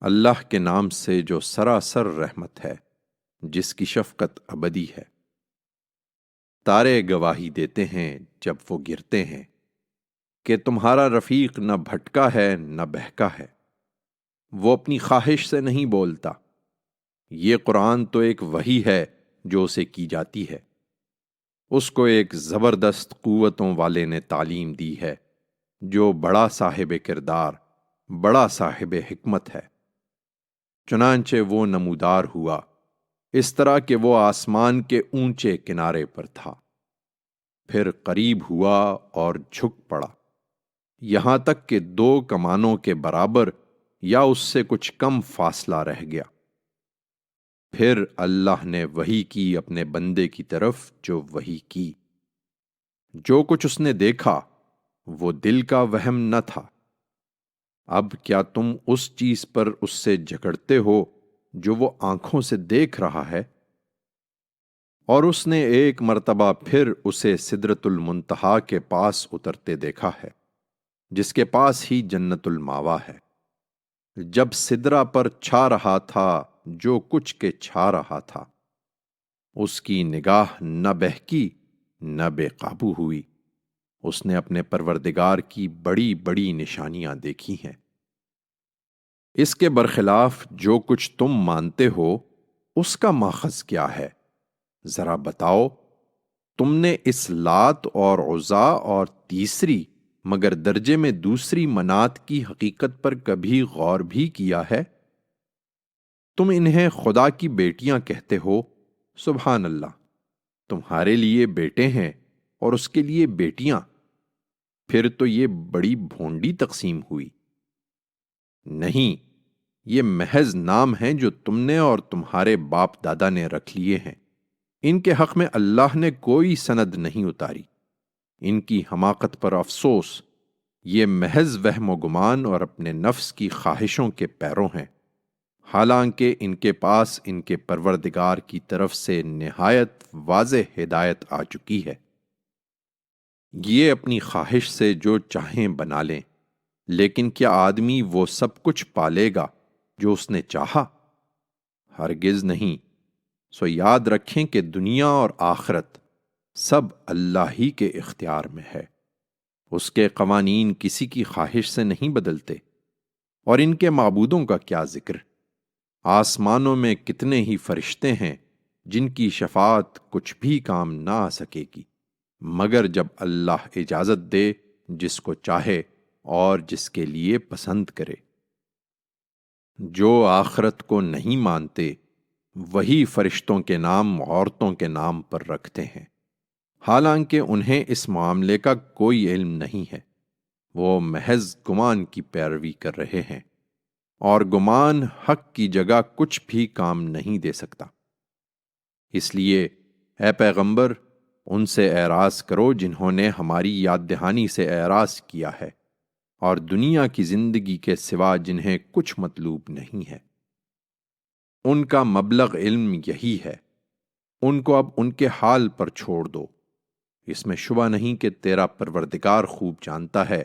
اللہ کے نام سے جو سراسر رحمت ہے، جس کی شفقت ابدی ہے۔ تارے گواہی دیتے ہیں جب وہ گرتے ہیں کہ تمہارا رفیق نہ بھٹکا ہے نہ بہکا ہے، وہ اپنی خواہش سے نہیں بولتا۔ یہ قرآن تو ایک وحی ہے جو اسے کی جاتی ہے، اس کو ایک زبردست قوتوں والے نے تعلیم دی ہے جو بڑا صاحب کردار، بڑا صاحب حکمت ہے۔ چنانچہ وہ نمودار ہوا اس طرح کہ وہ آسمان کے اونچے کنارے پر تھا، پھر قریب ہوا اور جھک پڑا، یہاں تک کہ 2 کمانوں کے برابر یا اس سے کچھ کم فاصلہ رہ گیا۔ پھر اللہ نے وحی کی اپنے بندے کی طرف جو وحی کی۔ جو کچھ اس نے دیکھا وہ دل کا وہم نہ تھا۔ اب کیا تم اس چیز پر اس سے جھگڑتے ہو جو وہ آنکھوں سے دیکھ رہا ہے؟ اور اس نے ایک مرتبہ پھر اسے سدرۃ المنتہا کے پاس اترتے دیکھا ہے، جس کے پاس ہی جنت الماوا ہے۔ جب سدرہ پر چھا رہا تھا جو کچھ کے چھا رہا تھا، اس کی نگاہ نہ بہکی نہ بے قابو ہوئی۔ اس نے اپنے پروردگار کی بڑی بڑی نشانیاں دیکھی ہیں۔ اس کے برخلاف جو کچھ تم مانتے ہو اس کا ماخذ کیا ہے؟ ذرا بتاؤ۔ تم نے اس لات اور عزا اور تیسری مگر درجے میں دوسری منات کی حقیقت پر کبھی غور بھی کیا ہے؟ تم انہیں خدا کی بیٹیاں کہتے ہو، سبحان اللہ، تمہارے لیے بیٹے ہیں اور اس کے لیے بیٹیاں، پھر تو یہ بڑی بھونڈی تقسیم ہوئی۔ نہیں، یہ محض نام ہیں جو تم نے اور تمہارے باپ دادا نے رکھ لیے ہیں۔ ان کے حق میں اللہ نے کوئی سند نہیں اتاری۔ ان کی حماقت پر افسوس، یہ محض وہم و گمان اور اپنے نفس کی خواہشوں کے پیروں ہیں، حالانکہ ان کے پاس ان کے پروردگار کی طرف سے نہایت واضح ہدایت آ چکی ہے۔ یہ اپنی خواہش سے جو چاہیں بنا لیں، لیکن کیا آدمی وہ سب کچھ پالے گا جو اس نے چاہا؟ ہرگز نہیں۔ سو یاد رکھیں کہ دنیا اور آخرت سب اللہ ہی کے اختیار میں ہے۔ اس کے قوانین کسی کی خواہش سے نہیں بدلتے۔ اور ان کے معبودوں کا کیا ذکر؟ آسمانوں میں کتنے ہی فرشتے ہیں جن کی شفاعت کچھ بھی کام نہ آ سکے گی، مگر جب اللہ اجازت دے جس کو چاہے اور جس کے لیے پسند کرے۔ جو آخرت کو نہیں مانتے وہی فرشتوں کے نام عورتوں کے نام پر رکھتے ہیں، حالانکہ انہیں اس معاملے کا کوئی علم نہیں ہے۔ وہ محض گمان کی پیروی کر رہے ہیں، اور گمان حق کی جگہ کچھ بھی کام نہیں دے سکتا۔ اس لیے اے پیغمبر، ان سے اعراض کرو جنہوں نے ہماری یاد دہانی سے اعراض کیا ہے، اور دنیا کی زندگی کے سوا جنہیں کچھ مطلوب نہیں ہے۔ ان کا مبلغ علم یہی ہے، ان کو اب ان کے حال پر چھوڑ دو۔ اس میں شبہ نہیں کہ تیرا پروردگار خوب جانتا ہے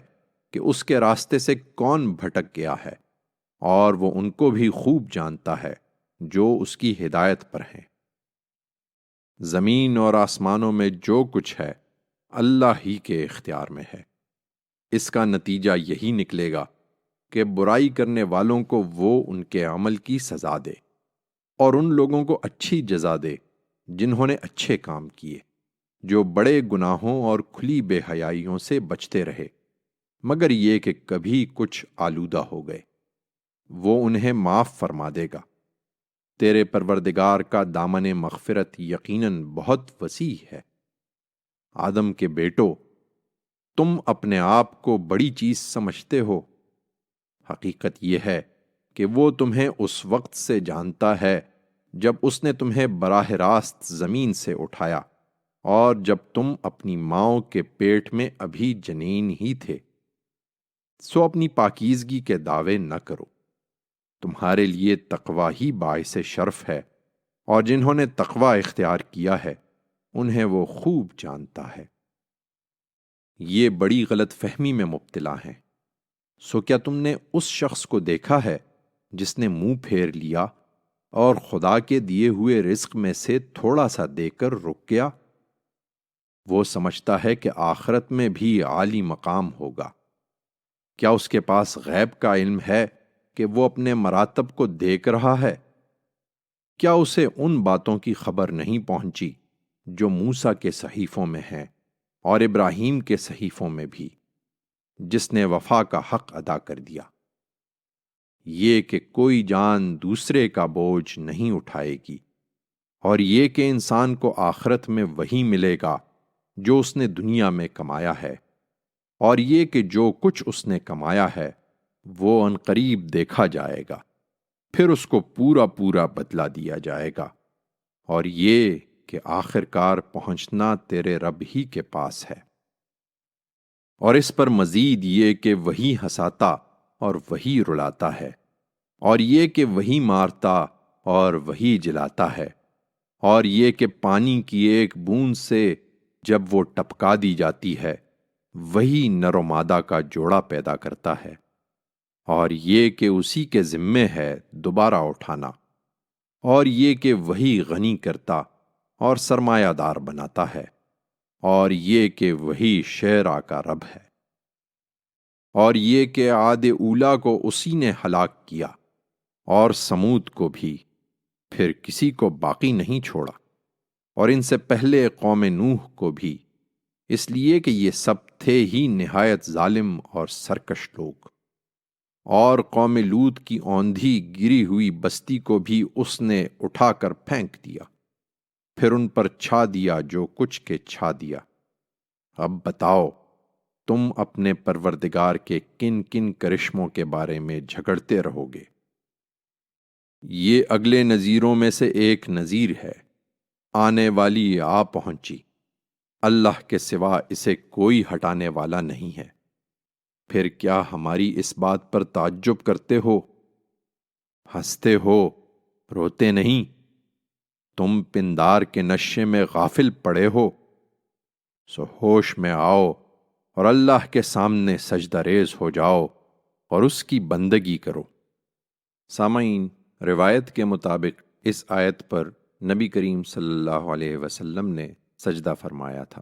کہ اس کے راستے سے کون بھٹک گیا ہے، اور وہ ان کو بھی خوب جانتا ہے جو اس کی ہدایت پر ہیں۔ زمین اور آسمانوں میں جو کچھ ہے اللہ ہی کے اختیار میں ہے۔ اس کا نتیجہ یہی نکلے گا کہ برائی کرنے والوں کو وہ ان کے عمل کی سزا دے، اور ان لوگوں کو اچھی جزا دے جنہوں نے اچھے کام کیے، جو بڑے گناہوں اور کھلی بے حیائیوں سے بچتے رہے، مگر یہ کہ کبھی کچھ آلودہ ہو گئے، وہ انہیں معاف فرما دے گا۔ تیرے پروردگار کا دامن مغفرت یقیناً بہت وسیع ہے۔ آدم کے بیٹو، تم اپنے آپ کو بڑی چیز سمجھتے ہو، حقیقت یہ ہے کہ وہ تمہیں اس وقت سے جانتا ہے جب اس نے تمہیں براہ راست زمین سے اٹھایا، اور جب تم اپنی ماؤں کے پیٹ میں ابھی جنین ہی تھے۔ سو اپنی پاکیزگی کے دعوے نہ کرو، تمہارے لیے تقوی ہی باعث شرف ہے، اور جنہوں نے تقوی اختیار کیا ہے انہیں وہ خوب جانتا ہے۔ یہ بڑی غلط فہمی میں مبتلا ہیں۔ سو کیا تم نے اس شخص کو دیکھا ہے جس نے منہ پھیر لیا اور خدا کے دیے ہوئے رزق میں سے تھوڑا سا دے کر رک گیا؟ وہ سمجھتا ہے کہ آخرت میں بھی عالی مقام ہوگا۔ کیا اس کے پاس غیب کا علم ہے کہ وہ اپنے مراتب کو دیکھ رہا ہے؟ کیا اسے ان باتوں کی خبر نہیں پہنچی جو موسیٰ کے صحیفوں میں ہیں اور ابراہیم کے صحیفوں میں بھی، جس نے وفا کا حق ادا کر دیا؟ یہ کہ کوئی جان دوسرے کا بوجھ نہیں اٹھائے گی، اور یہ کہ انسان کو آخرت میں وہی ملے گا جو اس نے دنیا میں کمایا ہے، اور یہ کہ جو کچھ اس نے کمایا ہے وہ عنقریب دیکھا جائے گا، پھر اس کو پورا پورا بدلہ دیا جائے گا، اور یہ کہ آخر کار پہنچنا تیرے رب ہی کے پاس ہے۔ اور اس پر مزید یہ کہ وہی ہنساتا اور وہی رلاتا ہے، اور یہ کہ وہی مارتا اور وہی جلاتا ہے، اور یہ کہ پانی کی ایک بوند سے جب وہ ٹپکا دی جاتی ہے وہی نر و مادہ کا جوڑا پیدا کرتا ہے، اور یہ کہ اسی کے ذمے ہے دوبارہ اٹھانا، اور یہ کہ وہی غنی کرتا اور سرمایہ دار بناتا ہے، اور یہ کہ وہی شعراء کا رب ہے، اور یہ کہ عاد اولا کو اسی نے ہلاک کیا اور سمود کو بھی، پھر کسی کو باقی نہیں چھوڑا، اور ان سے پہلے قوم نوح کو بھی، اس لیے کہ یہ سب تھے ہی نہایت ظالم اور سرکش لوگ۔ اور قوم لوط کی اوندھی گری ہوئی بستی کو بھی اس نے اٹھا کر پھینک دیا، پھر ان پر چھا دیا جو کچھ کے چھا دیا۔ اب بتاؤ تم اپنے پروردگار کے کن کن کرشموں کے بارے میں جھگڑتے رہو گے؟ یہ اگلے نذیروں میں سے ایک نذیر ہے، آنے والی آ پہنچی، اللہ کے سوا اسے کوئی ہٹانے والا نہیں ہے۔ پھر کیا ہماری اس بات پر تعجب کرتے ہو؟ ہنستے ہو، روتے نہیں؟ تم پندار کے نشے میں غافل پڑے ہو؟ سو ہوش میں آؤ اور اللہ کے سامنے سجدہ ریز ہو جاؤ اور اس کی بندگی کرو۔ سامعین، روایت کے مطابق اس آیت پر نبی کریم صلی اللہ علیہ وسلم نے سجدہ فرمایا تھا۔